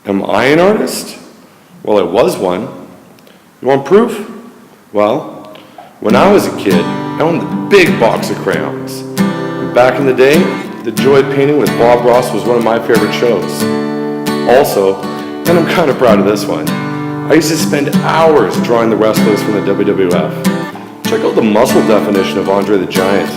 Am I an artist? Well, I was one. You want proof? Well, when I was a kid, I owned a big box of crayons. And back in the day, the joy of painting with Bob Ross was one of my favorite shows. Also, and I'm kind of proud of this one, I used to spend hours drawing the wrestlers from the WWF. Check out the muscle definition of Andre the Giant.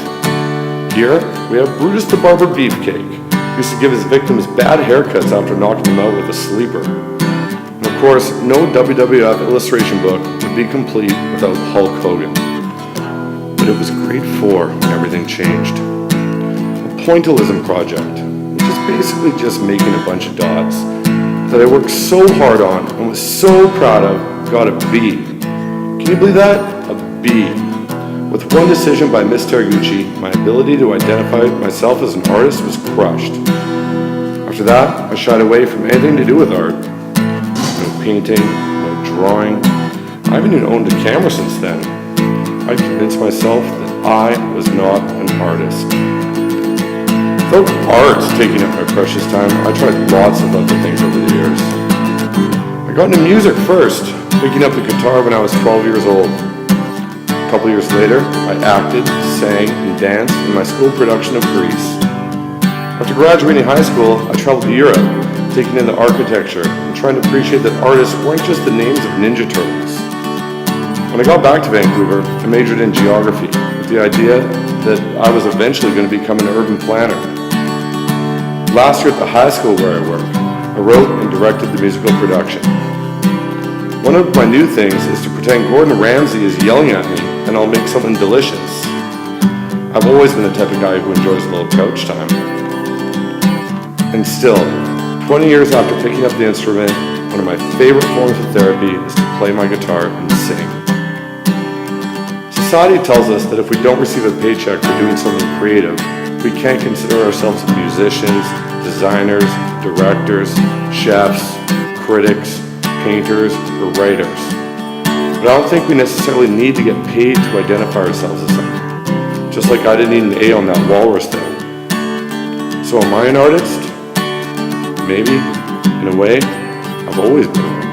Here, we have Brutus the Barber Beefcake, who used to give his victims bad haircuts after knocking them out with a sleeper. And of course, no WWF illustration book would be complete without Hulk Hogan. But it was grade 4 when everything changed. A pointillism project, which is basically just making a bunch of dots, that I worked so hard on and was so proud of, got a B. Can you believe that? A B. With one decision by Miss Terguchi, my ability to identify myself as an artist was crushed. After that, I shied away from anything to do with art. No painting, no drawing. I haven't even owned a camera since then. I convinced myself that I was not an artist. Without art taking up my precious time, I tried lots of other things over the years. I got into music first, picking up the guitar when I was 12 years old. A couple years later, I acted, sang, and danced in my school production of Grease. After graduating high school, I traveled to Europe, taking in the architecture and trying to appreciate that artists weren't just the names of Ninja Turtles. When I got back to Vancouver, I majored in geography with the idea that I was eventually going to become an urban planner. Last year at the high school where I work, I wrote and directed the musical production. One of my new things is to pretend Gordon Ramsay is yelling at me and I'll make something delicious. I've always been the type of guy who enjoys a little couch time. And still, 20 years after picking up the instrument, one of my favorite forms of therapy is to play my guitar and sing. Society tells us that if we don't receive a paycheck for doing something creative, we can't consider ourselves musicians, designers, directors, chefs, critics, painters, or writers. But I don't think we necessarily need to get paid to identify ourselves as something. Just like I didn't need an A on that walrus thing. So am I an artist? Maybe. In a way, I've always been one.